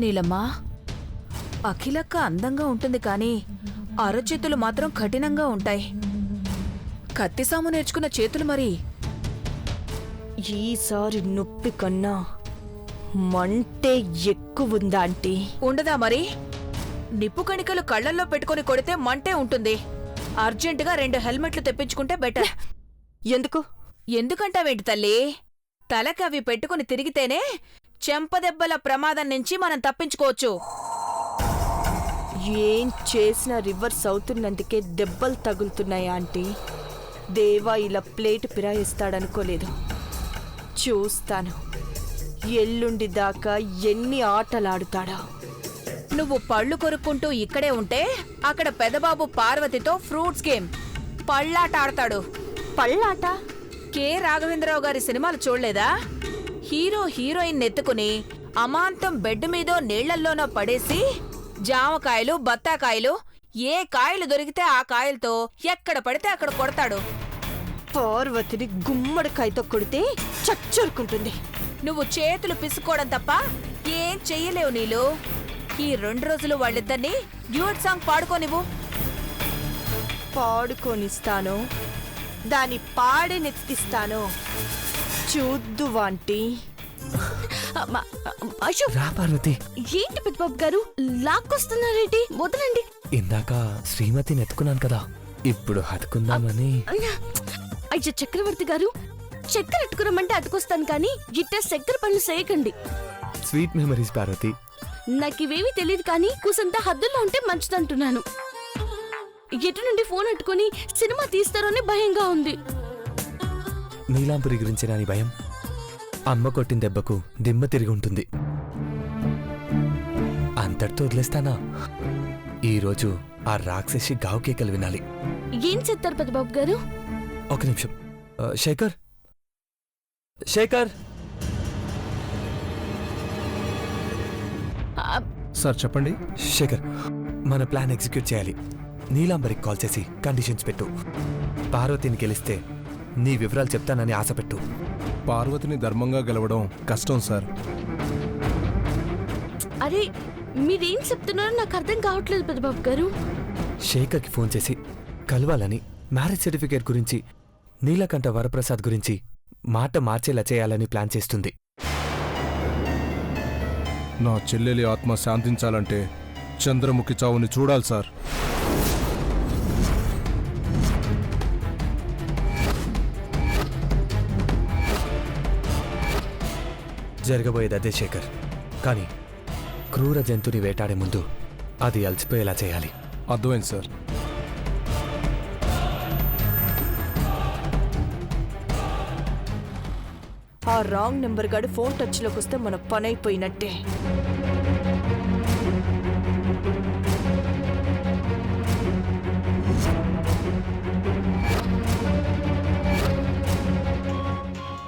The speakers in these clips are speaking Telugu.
నీలమ్మా, అఖిలక్క అందంగా ఉంటుంది కానీ అరచేతులు మాత్రం కఠినంగా ఉంటాయి. కత్తిసాము నేర్చుకున్న చేతులు మరి. ఈసారి నొప్పి కన్నా మంటే ఎక్కువుందా ఆంటీ? ఉండదా మరి? నిప్పు కణికలు కళ్లల్లో పెట్టుకుని కొడితే మంటే ఉంటుంది. అర్జెంటుగా 2 హెల్మెట్లు తెప్పించుకుంటే బెటర్. ఎందుకు? ఎందుకంటావేంటి తల్లి? తలకి అవి పెట్టుకుని తిరిగితేనే చెంపదెబ్బల ప్రమాదం నుంచి మనం తప్పించుకోవచ్చు. ఏం చేసినా రివర్స్ అవుతున్నందుకే దెబ్బలు తగులుతున్నాయా ఆంటీ? దేవా ఇలా ప్లేట్ ఫిరాయిస్తాడనుకోలేదు. చూస్తాను ఎల్లుండి దాకా ఎన్ని ఆటలాడుతాడా. నువ్వు పళ్ళు కొరుక్కుంటూ ఇక్కడే ఉంటే అక్కడ పెదబాబు పార్వతితో ఫ్రూట్స్ గేమ్ పళ్ళాట ఆడతాడు. పళ్ళాట? కె రాఘవేంద్రరావు గారి సినిమాలు చూడలేదా? హీరో హీరోయిన్ నెత్తుకుని అమాంతం బెడ్ మీదో నీళ్లల్లోనో పడేసి జామకాయలు బత్తాకాయలు ఏ కాయలు దొరికితే ఆ కాయలతో ఎక్కడ పడితే అక్కడ కొడతాడు. పార్వతిని గుమ్మడికాయతో కొడితే చచ్చరుకుంటుంది. నువ్వు చేతులు పిసుకోవడం తప్ప ఏం చెయ్యలేవు నీలు. ఈ 2 రోజులు వాళ్ళిద్దరినీ డ్యూట్ సాంగ్ పాడుకోనివ్వు. పాడుకోనిస్తాను, దాని పాడెనెత్తిస్తాను. చూద్దు వాంటీ. రా పార్వతి. ఏంటి పెద్దబాబు గారు లాక్కొస్తున్నారేంటి? వదలండి. ఇందాక శ్రీమతిని ఎత్తుకున్నాను కదా, ఇప్పుడు హత్తుకుందామని. అయ్యో చక్రవర్తి గారు, చక్కెర ఎట్టుకురమ్మంటే అతుకొస్తాను కానీ ఇట్ట చక్కెర పనులు చేయకండి. Sweet memories Parvati. నాకివేమీ తెలియదు కానీ కూసంతా హద్దుల్లో ఉంటే మంచిదంటున్నాను. ఎటు నుండి ఫోన్ అట్టుకుని సినిమా తీస్తారోని భయంగా ఉంది. నీలాంపురి గురించి నాని భయం. అమ్మ కొట్టిన దెబ్బకు దిమ్మ తిరిగి ఉంటుంది. అంతటితో వదిలేస్తానా? ఈరోజు ఆ రాక్షసి గావు కేకలు వినాలి. ఏం చెప్తారు పెద్దబాబు గారు? ఒక నిమిషం. శేఖర్, శేఖర్. సార్ చెప్పండి. శేఖర్, మన ప్లాన్ ఎగ్జిక్యూట్ చేయాలి. నీలాంబరికి కాల్ చేసి కండిషన్స్ పెట్టు. పార్వతిని గెలిస్తే నీ వివరాలు చెప్తానని ఆశ పెట్టు. పార్వతిని ధర్మంగా గెలవడం కష్టం సార్. అరే మీరేం చెప్తున్నారో నాకు అర్థం కావట్లేదు పెద్దబాబు గారు. శేఖర్కి ఫోన్ చేసి కలవాలని, మ్యారేజ్ సర్టిఫికేట్ గురించి, నీలకంఠ వరప్రసాద్ గురించి మాట మార్చేలా చేయాలని ప్లాన్ చేస్తుంది. నా చెల్లెలి ఆత్మ శాంతించాలంటే చంద్రముఖి చావుని చూడాలి సార్. జరగబోయేది అదే శేఖర్, కానీ క్రూర జంతుని వేటాడే ముందు అది అలసిపోయేలా చేయాలి. అర్థమైంది సార్. ఆ రాంగ్ నెంబర్ గాడు ఫోన్ టచ్ లోకి వస్తే మన పని అయిపోయినట్టే.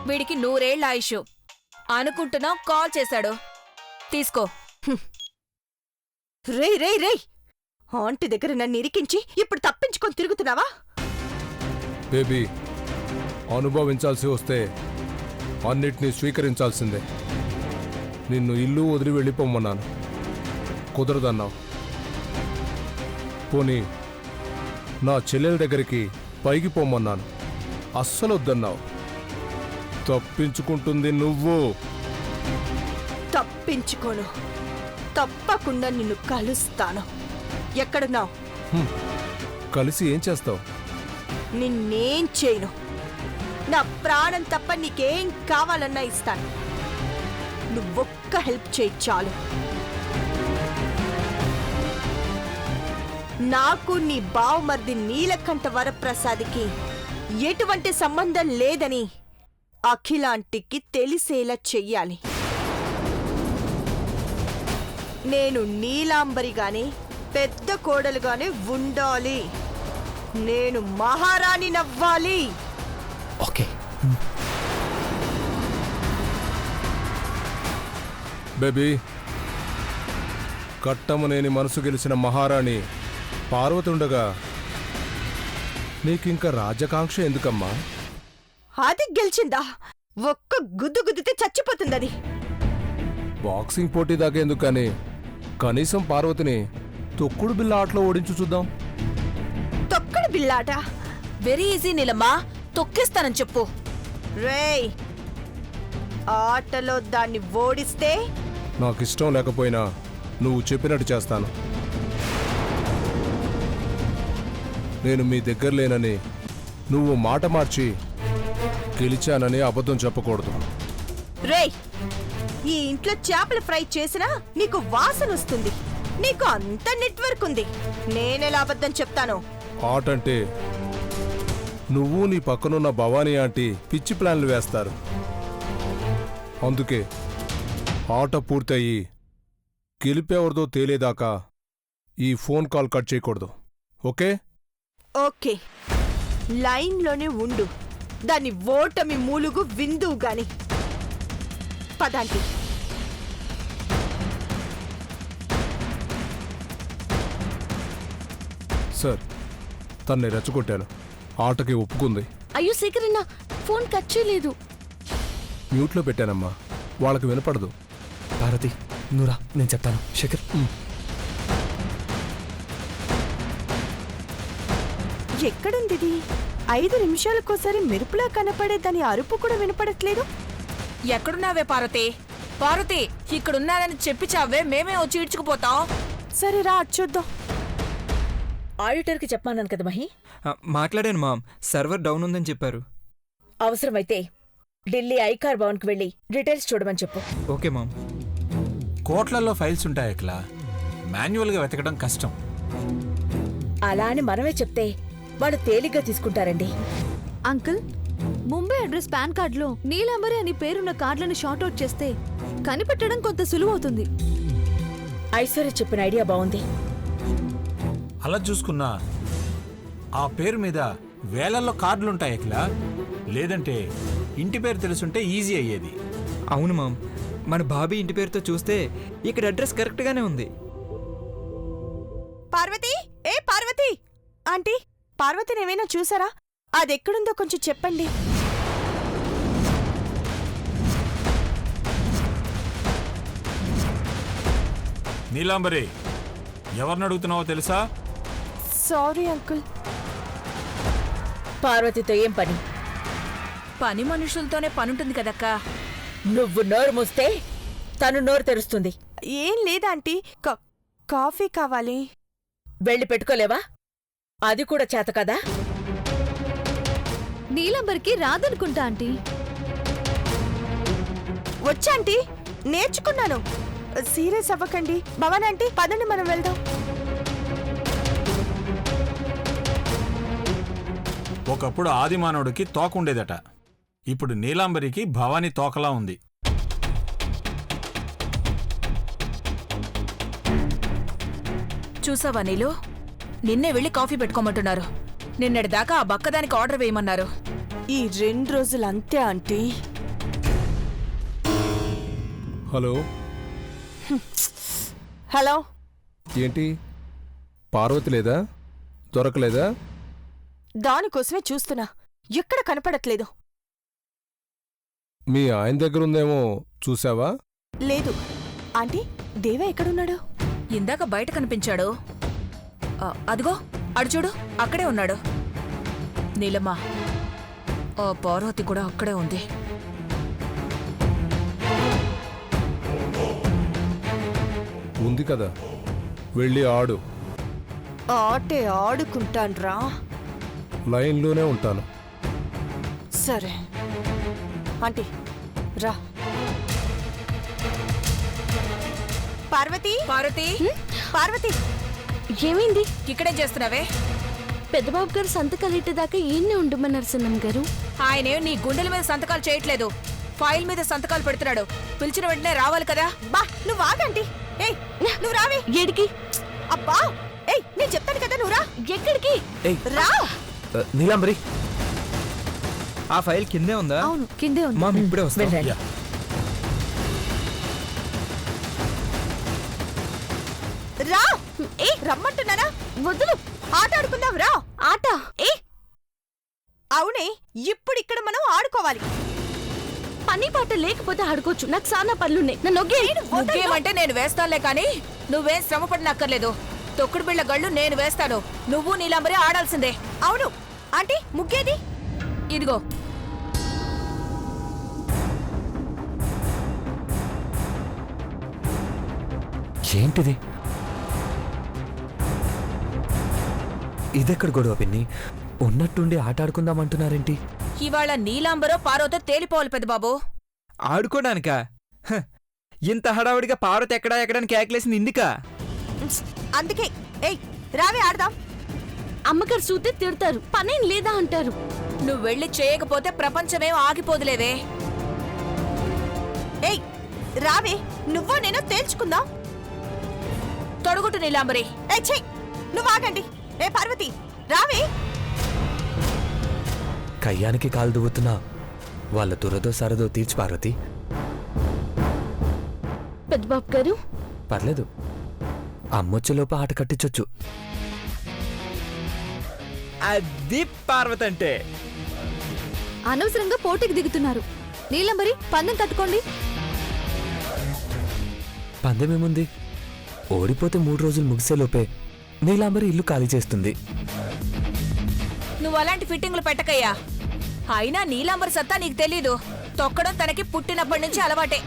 వీడికి 100 ఏళ్ల ఆయుష్ అనుకుంటున్నావు. కాల్ చేశాడు, తీసుకో. రే రే రే, ఆంటీ దగ్గర నన్ను ఇరికించి ఇప్పుడు తప్పించుకొని తిరుగుతున్నావా? బేబీ, అనుభవించాల్సి వస్తే అన్నిటినీ స్వీకరించాల్సిందే. నిన్ను ఇల్లు వదిలి వెళ్ళిపోమన్నాను, కుదరదన్నావు. పోనీ నా చెల్లెల దగ్గరికి పైకి పోమన్నాను, అస్సలు వద్దన్నావు. తప్పించుకుంటుంది నువ్వు. తప్పించుకోను, తప్పకుండా నిన్ను కలుస్తాను. ఎక్కడున్నావు? కలిసి ఏం చేస్తావు? నిన్నేం చేయను. నా ప్రాణం తప్ప నీకేం కావాలన్నా ఇస్తాను. నువ్వొక్క హెల్ప్ చేయి చాలు. నాకు నీ బావమర్ది నీలకంఠ వరప్రసాద్కి ఎటువంటి సంబంధం లేదని అఖిలాంటికి తెలిసేలా చెయ్యాలి. నేను నీలాంబరిగానే పెద్ద కోడలుగానే ఉండాలి. నేను మహారాణి నవ్వాలి. ఓకే. బేబీ, కట్టమనేని మనసు గెలిచిన మహారాణి పార్వతి ఉండగా నీకింక రాజకాంక్ష ఎందుకమ్మా? అది గెలిచిందా? ఒక్క గుద్దు గుద్దితే చచ్చిపోతుంది అది. బాక్సింగ్ పోటీ దాకా ఎందుకు కానీ కనీసం పార్వతిని తొక్కుడు బిళ్ళ ఆటలో ఓడించు చూద్దాం. తొక్కడు బిల్లాట వెరీ ఈజీ నీలమ్మా, తొక్కేస్తానని చెప్పు. రేయ్, ఆటలో దాన్ని ఓడిస్తే నాకు ఇష్టం లేకపోయినా నువ్వు చెప్పినట్టు చేస్తాను. నేను మీ దగ్గర లేనని నువ్వు మాట మార్చి గెలిచానని అబద్ధం చెప్పకూడదు. రేయ్, ఈ ఇంట్లో చేపల ఫ్రై చేసినా నీకు వాసన వస్తుంది. నీకు అంత నెట్వర్క్ ఉంది, నేనెలా అబద్ధం చెప్తాను? ఆటంటే నువ్వు నీ పక్కనున్న భవానీ ఆంటీ పిచ్చి ప్లాన్లు వేస్తారు. అందుకే ఆట పూర్తయి గెలిపేవరదో తేలేదాకా ఈ ఫోన్ కాల్ కట్ చేయకూడదు. ఓకే? ఓకే, లైన్లోనే ఉండు. దాన్ని ఓటమి మూలుగు విందువు గాని. పదాంటి. సార్, తన్ని రెచ్చగొట్టాను. ఆటకి ఒప్పుకుంది. అయ్యో శేఖరన్న, ఫోన్ కట్ చేయలేదు. మ్యూట్లో పెట్టానమ్మా, వాళ్ళకి వినపడదు. పార్వతి నువ్వురా, నేను చెప్తాను. శేఖర్ ఎక్కడుందిది? 5 నిమిషాలకోసారి మెరుపులా కనపడే దాని అరుపు కూడా వినపడట్లేదు. ఎక్కడున్నావే పార్వతి? పార్వతి, ఇక్కడున్నానని చెప్పి చావే, మేమే వచ్చి ఈడ్చుకుపోతాం. సరే రా, చూద్దాం. ఆడిటర్కి చెప్పమన్నాను కదా మహి. మాట్లాడాను మామ్, సర్వర్ డౌన్ ఉందని చెప్పారు. అవసరమైతే ఢిల్లీ ఐకార్ భవన్కి వెళ్ళి డీటెయిల్స్ చూడమని చెప్పు. Okay ma'am. కోట్లలో ఫైల్స్ ఉంటాయి అట్లా, మాన్యువల్గా వెతకడం కష్టం. అలా అని మనమే చెప్తే వాళ్ళు తేలిగ్గా తీసుకుంటారండి. అంకుల్, ముంబై అడ్రస్ పాన్ కార్డులో నీలాంబరి అని పేరున్న కార్డులను షార్ట్అవుట్ చేస్తే కనిపెట్టడం కొంత సులువవుతుంది. ఐశ్వర్య చెప్పిన ఐడియా బాగుంది. అలా చూసుకున్నా ఆ పేరు మీద వేలల్లో కార్డులుంటాయి అట్లా. లేదంటే ఇంటి పేరు తెలుసుంటే ఈజీ అయ్యేది. అవును మామ్, మన బాబీ ఇంటి పేరుతో చూస్తే ఇక్కడ అడ్రస్ కరెక్ట్గానే ఉంది. పార్వతి, ఏ పార్వతి ఆంటీ, పార్వతిని ఏమైనా చూసారా? అదెక్కడుందో కొంచెం చెప్పండి. నీలాంబరి, ఎవరిని అడుగుతున్నావో తెలుసా? Sorry uncle. పార్వతితో ఏం పని? పని మనుషులతోనే పనుంటుంది కదక్కా. నువ్వు నోరు మూస్తే తను నోరు తెరుస్తుంది. ఏం లేదా ఆంటీ, కాఫీ కావాలి. వెళ్ళి పెట్టుకోలేవా? అది కూడా చేత కదా? నీలాంబరికి రాదనుకుంటా ఆంటీ. వచ్చాంటీ, నేర్చుకున్నాను. సీరియస్ అవ్వకండి. భవన్ ఆంటీ, పదండి మనం వెళ్దాం. ఒకప్పుడు ఆదిమానవుడికి తోక ఉండేదట. ఇప్పుడు నీలాంబరికి భవానీ తోకలా ఉంది. చూసావా నీలు, నిన్నే వెళ్ళి కాఫీ పెట్టుకోమంటున్నారు. నిన్నటిదాకా ఆ బక్కదానికి ఆర్డర్ వేయమన్నారు. ఈ 2 రోజులు అంతే ఆంటీ. Hello, hello. ఏంటి పార్వతి లేదా? దొరకలేదా? దానికోసమే చూస్తున్నా, ఎక్కడ కనపడట్లేదు. మీ ఆయన దగ్గరుందేమో చూసావా? లేదు ఆంటీ. దేవా ఎక్కడున్నాడు? ఇందాక బయట కనిపించాడు. అదిగో అడు చూడు, అక్కడే ఉన్నాడు. నీలమ్మ, ఆ పార్వతి కూడా అక్కడే ఉంది. ఉంది కదా, వెళ్ళి ఆడు. ఆటే ఆడుకుంటాన్రా. లైన్లోనే ఉంటాను. సరే ఆంటీ, రా. పార్వతి, పార్వతి, పార్వతి, ఏమైంది? ఇక్కడేం చేస్తున్నావే? పెద్దబాబు గారు సంతకాలు ఇట్టేదాకా ఈయన్నే ఉండమన్నారు సన్నం గారు. ఆయనేం నీ గుండెల మీద సంతకాలు చేయట్లేదు, ఫైల్ మీద సంతకాలు పెడుతున్నాడు. పిలిచిన వెంటనే రావాలి కదా. బా, నువ్వు ఆగండి. ఏయ్, నువ్వు రావే. ఏడికి? అబ్బా, ఏయ్, నేను చెప్తాను కదా, నువ్వు రా. ఎక్కడికి? ఏయ్ రా. నీలాంబరి, ఆ ఫైల్ కిందే ఉందా? అవును, కిందే ఉంది. మామ్ ఇప్పుడే వస్తాం. వెళ్ళండి. రా. ఏ రమ్మంటున్నానా? వదులు. ఆట ఆడుకుందాం, రా. ఆట? ఏ అవునే, ఇప్పుడు ఇక్కడ మనం ఆడుకోవాలి. పని పాట లేకపోతే ఆడుకోవచ్చు. నాకు చాలా పనులున్నాయి. నన్ను ఒగ్గే. ముగ్గేమంటే నేను వేస్తానులే కానీ నువ్వేం శ్రమ పడినక్కర్లేదు. తొక్కుడు బిళ్ళ గళ్ళు నేను వేస్తాను. నువ్వు నీలాంబరి ఆడాల్సిందే. అవును ఆంటీ, ముగ్గేది? ఇదిగో. ఏంటిది? ఇదెక్కడ గొడవ పిన్ని? ఉన్నట్టుండి ఆట ఆడుకుందామంటున్నారేంటి? ఇవాళ నీలాంబరో పారోతో తేలిపోవాలి పెద్ద బాబు. ఆడుకోడానికా? హ, ఇంత హడావుడిగా పార్వతి ఎక్కడానికి కేకలేసింది ఇందుకా? అందుకే ఏయ్ రావే ఆడదాం. అమ్మగారు చూస్తే తిడతారు, పనేం లేదా అంటారు. నువ్వు వెళ్ళి చేయకపోతే ప్రపంచమేం ఆగిపోదులేవే. ఏయ్ రావే, నువ్వో నేను తేల్చుకుందాం. తొడుగుటు నీలాంబరి. ఏయ్ ఛీ, నువ్వు ఆగండి. ఏ పార్వతి రావే. కయ్యానికి కాలు దువ్వుతున్నా వాళ్ళ దురదో సరదో తీర్చి పార్వతి. పెద్దబాబు గారు పర్లేదు, అమ్మొచ్చేలోపు ఆట కట్టించొచ్చు. అది పార్వతి అంటే. అనవసరంగా పోటీకి దిగుతున్నారు. నీలంబరి పందెం కట్టుకోండి. పందెమేముంది? ఓడిపోతే 3 రోజులు ముగిసేలోపే నీలాంబరి ఇల్లు ఖాళీ చేస్తుంది. నువ్వు అలాంటి ఫిట్టింగ్లు పెట్టకయ్యా. అయినా నీలాంబరి సత్తా నీకు తెలీదు. తొక్కడం తనకి పుట్టినప్పటి నుంచి అలవాటే.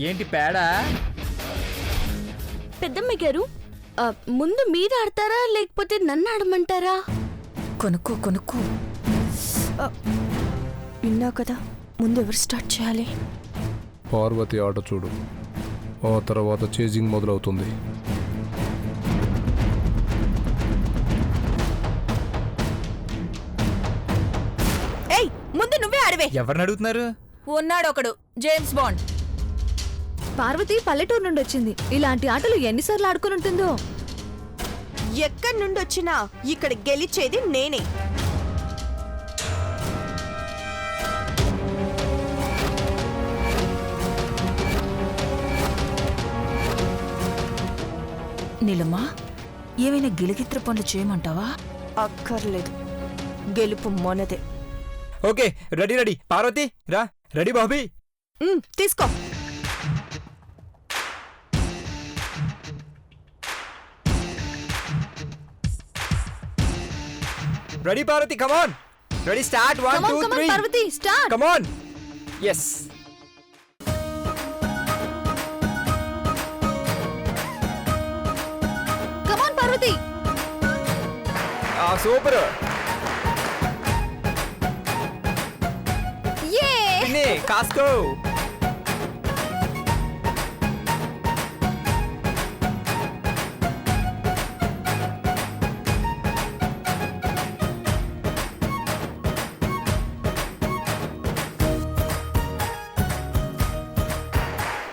ఏంటి పేడా? పెద్దమ్మ గారు, ముందు మీరు ఆడతారా లేకపోతే నన్ను ఆడమంటారా? కొనుక్కో. విన్నా కదా, ముందు ఎవరు స్టార్ట్ చేయాలి? పార్వతి ఆట చూడు, ఆ తర్వాత చేజింగ్ మొదలవుతుంది. ఏయ్ ముందు నువ్వే ఆడవే. ఎవరిని అడుగుతున్నారు? ఉన్నాడొకడు, జేమ్స్ బాండ్. పార్వతి పల్లెటూరు నుండి వచ్చింది. ఇలాంటి ఆటలు ఎన్నిసార్లు ఆడుకుని ఉంటుందో. ఎక్కడి నుండి వచ్చినా ఇక్కడ గెలిచేది నేనే. నీలమ్మా, ఏమైనా గిలిగిత్ర పనులు చేయమంటావా? అక్కర్లేదు, గెలుపు మొనదే. Okay, ready. పార్వతి రా. రెడీ బాబీ? తీసుకో. Ready Parvati, come on. Ready, start. 1 Come on, 2 come on, 3. Parvati, start. Come on. Yes. Come on, Parvati. Super. Yay! కాస్కో.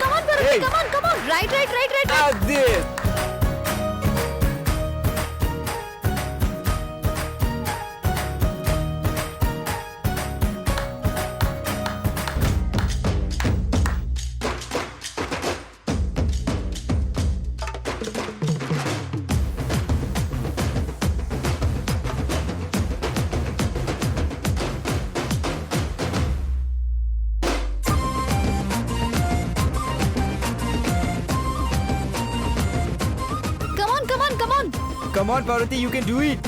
Come on, Parvati, come on. Right. అది. Come on. Come on, Parvati, you can do it.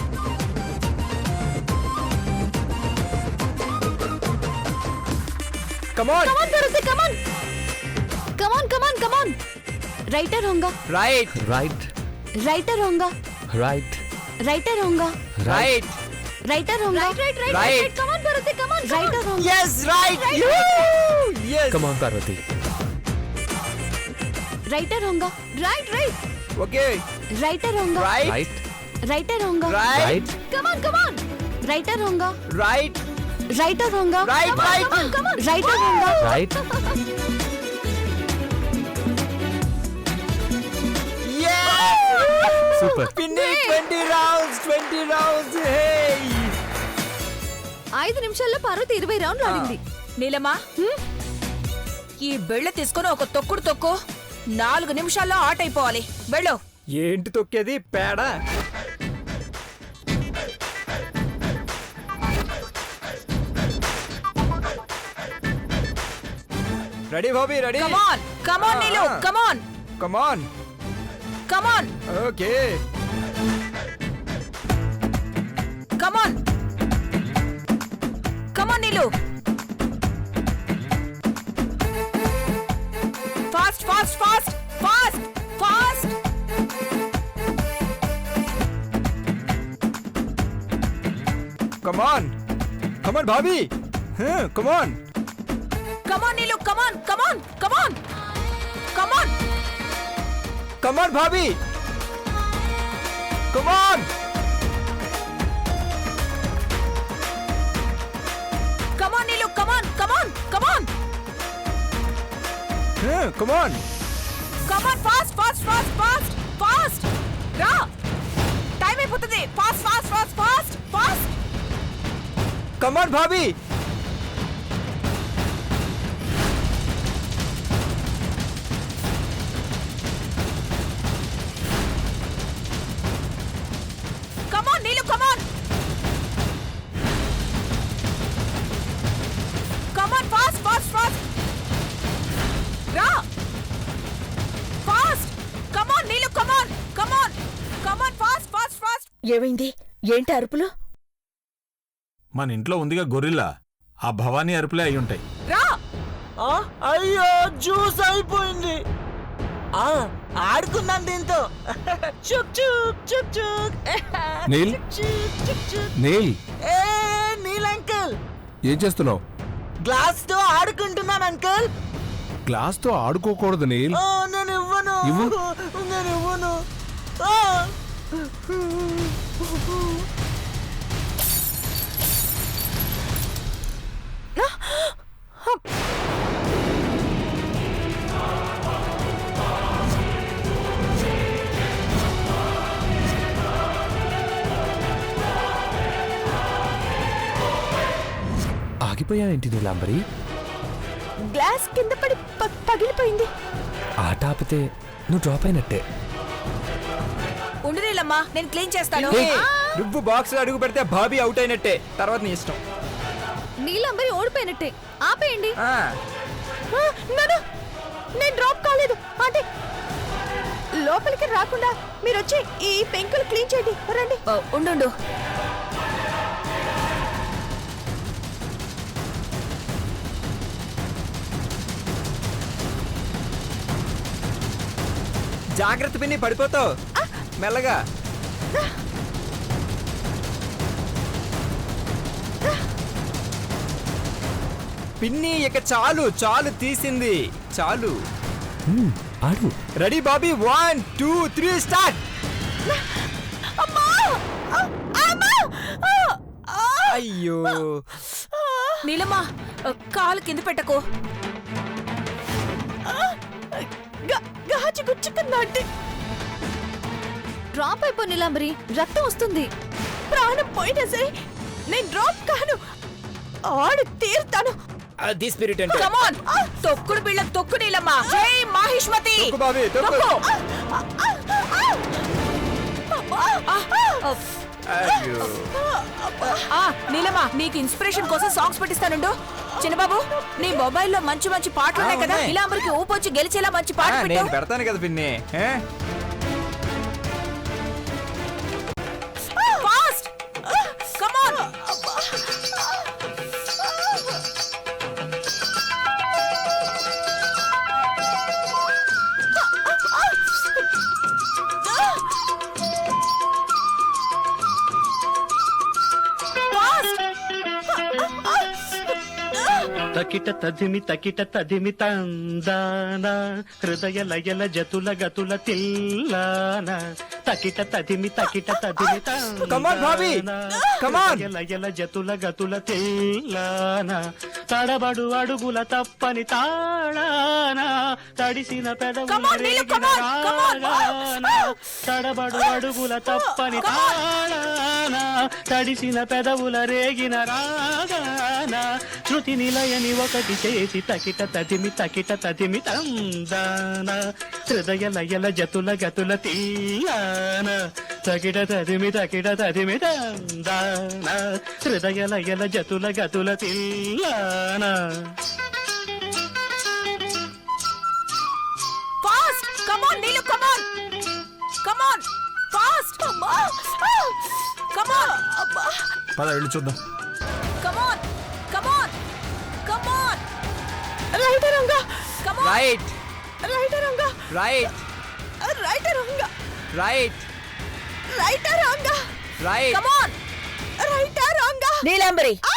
Come on. Come on, Parvati, come on. Come on. Right or wrong? Right. Right రాంగా? రైట్. రైట్ రాంగా? Right. రైట్ రాంగా? Right. Come on, Parvati, come on. Right రాంగా? Yes, right. Yes. Come on Parvati. Right రాంగా? Right. Okay. రైట్ రాంగా? Right. రైట్. రైట్ రాంగా? Right. Right. Come on. Right రాంగా? Right. రైట్ రాంగా? Right. Right. రైట్ రాంగా? Right. Yes. Super. Finish 20 rounds. 20 rounds. Hey. 5 నిమిషాల్లో పార్వతి 20 రౌండ్లు ఆడింది. నీలమ్మా, ఈ బెళ్ళ తీసుకుని ఒక తొక్కుడు తొక్కు. 4 నిమిషాల్లో ఆట అయిపోవాలి. వెళ్ళు. ఏంటి తొక్కేది? పేడ. రెడీ బాబీ, ready. Come on Neelu, come on. Come on. Come on okay come on come on Neelu fast fast fast fast fast come on come on భాబీ come on come on Neelu come on come on come on come on come on భాబీ come on come on Neelu come on come on come on come on come on fast fast fast fast fast రా టైం అయిపోతుంది fast fast fast fast fast come on భాబీ come on Neelu come on come on fast fast fast రా fast come on Neelu come on come on come on fast fast fast ఏమైంది? ఏంటి అరుపులు? మన ఇంట్లో ఉందిగా గొరిల్లా, ఆ భవానీ అరుపులే అయి ఉంటాయి. రా అయ్యో జ్యూస్ అయిపోయింది. ఆడుకున్నాను దీంతో. చుక్ చుక్ చుక్ చుక్. నీల్ చుక్ చుక్ చుక్. నీల్ ఏ నీల్ అంకుల్, ఏం చేస్తున్నావు? గ్లాస్ తో ఆడుకుంటున్నాను అంకుల్. గ్లాస్ తో ఆడుకోకూడదు నీల్. నేను ఇవ్వను. ఇవ్వు. నేను ఇవ్వను. ఆగిపోయావేంటి నీలాంబరి? గ్లాస్ కింద పడి పగిలిపోయింది. ఆట ఆపితే నువ్వు డ్రాప్ అయినట్టే. ఉండు నీలమ్మా, నేను క్లీన్ చేస్తాను. నువ్వు బాక్స్ లో అడుగు పెడితే భాబీ అవుట్ అయినట్టే. తర్వాత నీ ఇష్టం. నీలంబరి ఓడిపోయినట్టే, ఆపేయండి. నేను డ్రాప్ కాలేదు అంటే లోపలికి రాకుండా మీరు వచ్చి ఈ పెంకులు క్లీన్ చేయండి. రండి. ఉండు జాగ్రత్త పిన్ని, పడిపోతావు. మెల్లగా. పిన్ని ఇక చాలు చాలు, తీసింది చాలు. ఆడు. Ready Bobby, 1 2 3 start. అయ్యో నీలమ్మా, కాలు కింద పెట్టకు. గాజు గుచ్చుకుందంటే డ్రాప్ అయిపో నీలంబరి, రక్తం వస్తుంది. ప్రాణం పోయినా సరే నేను డ్రాప్ కాను. ఆడు తీరుతాను. అది స్పిరిట్ అంటే. కమాన్, తొక్కుడు బిళ్ళ తొక్కు నీలమ్మా. జై మాహిష్మతి. తొక్కు బాబీ, తొక్కు. అయ్యో నీలమ్మా, నీకు ఇన్స్పిరేషన్ కోసం సాంగ్స్ పెట్టిస్తానుండు. చిన్నబాబు, నీ మొబైల్లో మంచి మంచి పాటలు ఉన్నాయి కదా, నీలాంబరికి ఊపొచ్చి గెలిచేలా మంచి పాట పెట్టు. నేను పెడతాను కదా పిన్ని. ఫాస్ట్ కమాన్. తకిట తదిమి తందాన హృదయ లయల జతుల గతుల తిల్లాన తకిట తదిమి Come on, Bobby. Come on. లయల జతుల గతుల తిల్లాన తడబడు అడుగుల తప్పని తాళాన తడిసిన Come on, Neelu, come on, come on. తడబడు అడుగుల తప్పని తాళాన తడిసిన పెదవుల రేగిన రాగాన శృతి నిలయని ఒకటి చేసి తకిట తదిమి తందాన హృదయ లయల జతుల గతుల తీయాన తకిట తదిమి తందాన హృదయ లయల జతుల గతుల తీయాన. Fast come on Neelu, come on. Come on పద వెళ్ళి చూద్దాం. కమాన్ కమాన్ కమాన్ రైట్ రంగా కమాన్ రైట్ రైట్ రంగా రైట్ రైట్ రంగా రైట్ రైట్ రంగా రైట్ కమాన్ రైట్ రంగా నీలాంబరి ఆ